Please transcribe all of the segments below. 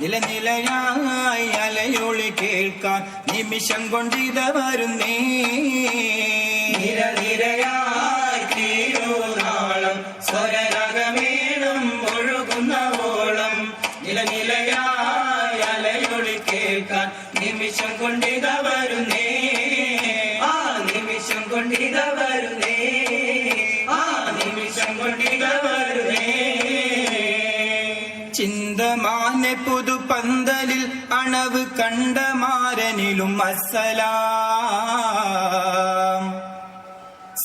നിലനിലയായി അലയൊളി കേൾക്കാൻ നിമിഷം കൊണ്ടിത വരുന്നേ. നിരനിരയായി തീരുനാളം സ്വരരാഗമേളം ഒഴുകുന്ന ഓളം. നിലനിലയായി അലയൊളി കേൾക്കാൻ നിമിഷം കൊണ്ടിത വരുന്നേ. ആ നിമിഷം കൊണ്ടിത വരുന്നേ. ആ നിമിഷം കൊണ്ടിത വരുന്നേ. ചിന്തമാനെ പുതുപന്തലിൽ അണവ് കണ്ട മാരനിലും അസ്സലാം.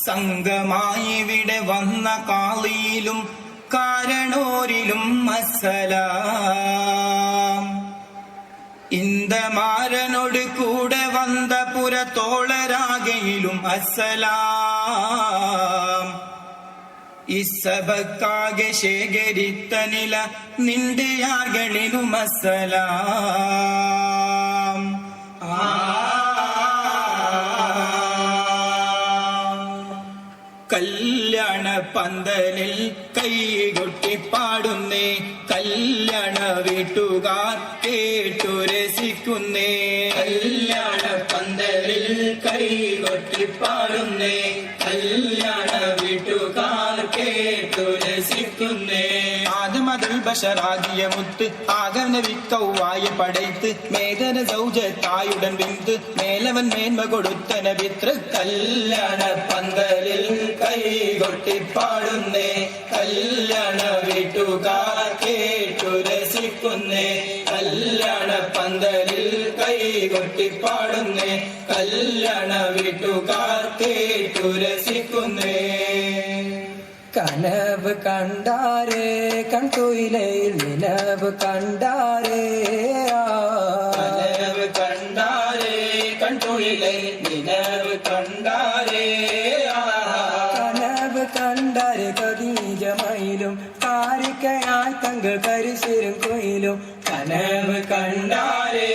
സംഘമായി ഇവിടെ വന്ന കാളിയിലും കാരണോരിലും അസ്സലാം. ഇന്ദമാരനോട് കൂടെ വന്ന പുരത്തോളരാകയിലും അസ്സലാം. ഇസബക്കാകെ ശേഖരിത്ത നില നിന്റെ ആകളിലും അസ്സലാം. കല്യാണ പന്തലിൽ കൈകൊട്ടി പാടുന്നേ. കല്യാണ വീട്ടുകാർ കേട്ടു രസിക്കുന്നേ. കല്യാണ പന്തലിൽ കൈകൊട്ടി പാടുന്നേ. കല്യാണ വീട്ടുകാർ കേട്ടു രസിക്കുന്നേ. ആദമതുൽ ബഷറാകിയ മുത്ത് ആകവന വിക്കൗവായ പടയ്ത്ത് മേഘന സൗജത്തായുടൻ വിന്ത് മേലവൻ മേന്മ കൊടുത്തന വിത്ര. കല്യാണ പന്തലിൽ കൈകൊട്ടി പാടുന്നേ. കല്യാണ വീട്ടുകാർ കേട്ടു രസിക്കുന്നേ. കല്യാണ പന്തലിൽ കൈകൊട്ടി പാടുന്നേ. കല്യാണ വീട്ടുകാർ കേട്ടു രസിക്കുന്നേ. കനവ് കണ്ടാരേ കൺകുയിലയിൽ നിലവ് കണ്ടാരേ. കനവ് കണ്ടാരേ കൺകുയിലയിൽ നിലവ് കണ്ടാരേ. കനവ് കണ്ടാരേ കദീജമയിലും കാരിക്കയായി തങ്കൾ കരിശിരും കുയിലും. കനവ് കണ്ടാരേ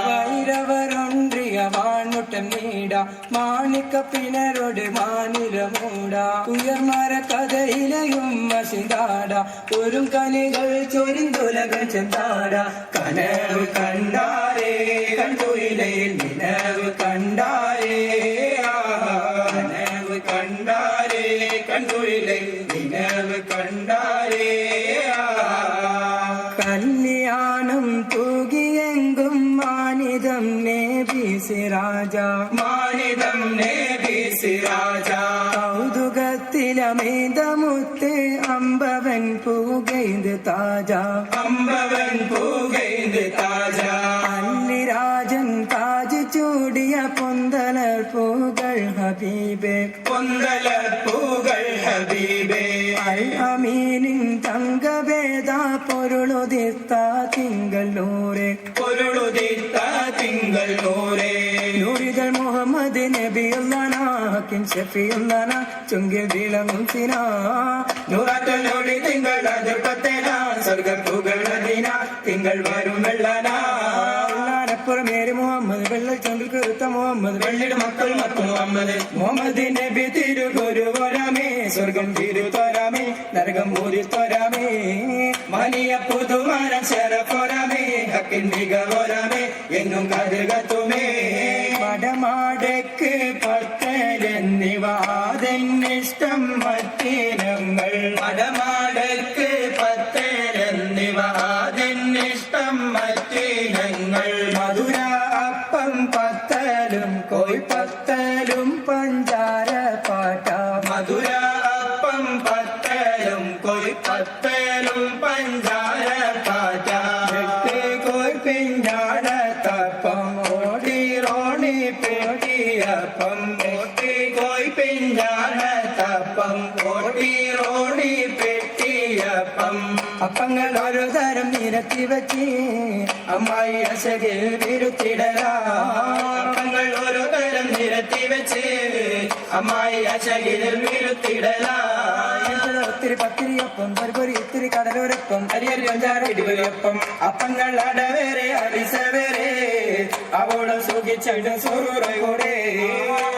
വൈരവരൊன்றிய വാൺമുട്ടം നീട മാണിക്ക പിണരോട് മാനില മൂട. ഉയർമര കഥയിലെയും മസിന്താട ഒരു കനികൾ ചൊരിന്തുലകൾ ചെന്താട. കനവ് കണ്ടാരേ കൺകുയിലയിൽ നിലവ് കണ്ടാരേ. കനവ് കണ്ടാരേ കൺകുയിലയിൽ നിലവ് കണ്ടാരേ. കല്യാണം തൂകിയെങ്കും മാനിതം നേബി സിറാജ. മാനിതം നേബി സിറാജ. കൗതുകത്തിലമേതമുത്ത് അമ്പവൻ പൂകൈത് താജ. അമ്പവൻ പൂകൈത് താജ. അല്ലിരാജൻ താജ് ചൂടിയ പൊന്തലർ പൂകൾ ഹബീബേ. പൊന്തലർ പൂകൾ ഹബീബേ. അൽ അമീനിൻ തങ്കവേദ പൊരുളുതിർത്ത തിങ്കൾ നൂറെ. പൊരുളുതിർത്ത തിങ്കൾ നൂറേ. നൂറിതൾ മുഹമ്മദ് നബിയുള്ളന ഹക്കിൻ ഷഫിയുള്ളന ചുങ്കിൽ വിളങ്ങും സിന. നൂറാറ്റലോടി തിങ്കൾ അതിർപ്പത്തേന സ്വർഗപ്പുകൾ അതിന തിങ്കൾ വരും വെള്ളന. പുറമേരി മുഹമ്മദ് വെള്ളൽ ചന്ദ്ര കറുത്ത മുഹമ്മദ് വെള്ളിയുടെ മക്കൾ മക്കൾ മുഹമ്മദ്. മുഹമ്മദ് നബി തിരുഗുരുവരമേ സ്വർഗം തിരുത്വരമേ നരകം മൂരിത്വരമേ. മനിയ പുതുമരം ശരഫൊരമേ ഹക്കിൻ മികവൊരമേ എങ്ങും കരുകത്തുമേ. മടമാടക്ക് പത്തലെന്നിവാതെന്നിഷ്ടം മറ്റേനങ്ങൾ. മടമാടക്ക് പത്തലെന്നിവാതെന്നിഷ്ടം മറ്റേനങ്ങൾ. മധുര അപ്പം പത്തലും കോയ് പത്തലും പഞ്ചാര പാട്ട. മധുര അപ്പം പത്തലും കൊയ് പത്തലും പഞ്ചാര പാറ്റ. കോയ് പിഞ്ചാര തപ്പം ഓടി റോണി പേടിയപ്പം. ഓട്ടി കൊയ് പിഞ്ചാര തപ്പം ഓട്ടി റോണി പെട്ടിയപ്പം. അപ്പങ്ങൾ ഒരു തരം നിരത്തി വച്ച് അമ്മായി അശകിൽ വിരുത്തിടലാ. അപ്പങ്ങൾ ഒരു തരം നിരത്തി വെച്ച് അമ്മായി അശകിൽ വിരുത്തിടലാ. ഒത്തിരി പത്തിരിയപ്പം പരിപൊരി ഇത്തിരി കടലോരപ്പം അരിയരി അഞ്ചാറ് ഇടിവരിയപ്പം. അപ്പങ്ങൾ അടവേറെ അരിസവേറെ അവളും സുഖിച്ചിട്ട് സുറൂറോടെ.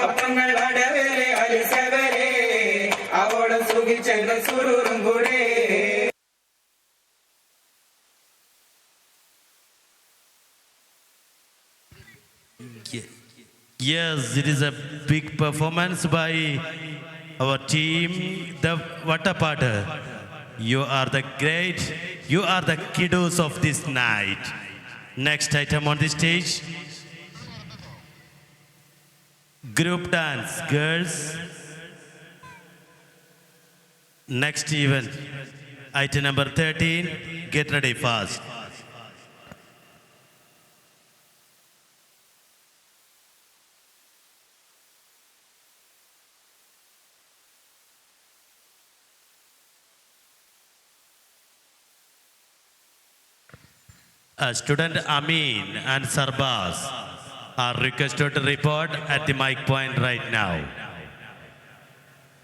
അപ്പങ്ങൾ അടവേറെ അരിസവേറെ അവളും സുഖിച്ചിട്ട് സുറൂറും കൂടെ. Yes, it is a big performance by our team, the Vattapata. You are the great, you are the kiddos of this night. Next item on the stage, group dance, girls. Next event, item number 13, get ready fast. Student Amin and Sarbaz are requested to report at the mic point right now.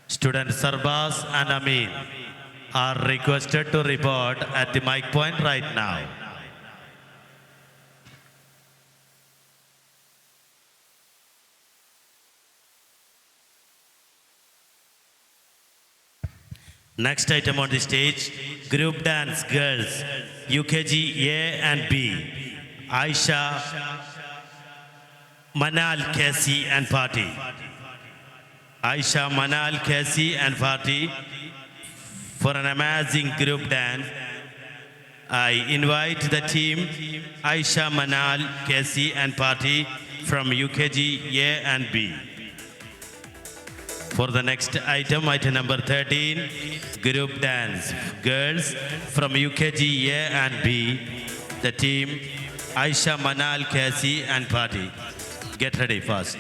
Student Sarbaz and Amin are requested to report at the mic point right now. Next item on the stage, group dance girls, UKG A and B, Aisha, Manal, Casey and Party. Aisha, Manal, Casey and Party for an amazing group dance. I invite the team Aisha, Manal, Casey and Party from UKG A and B. For the next item, item number 13, group dance, girls from UKG A and B, the team Aisha, Manal, Casey and Party. Get ready fast.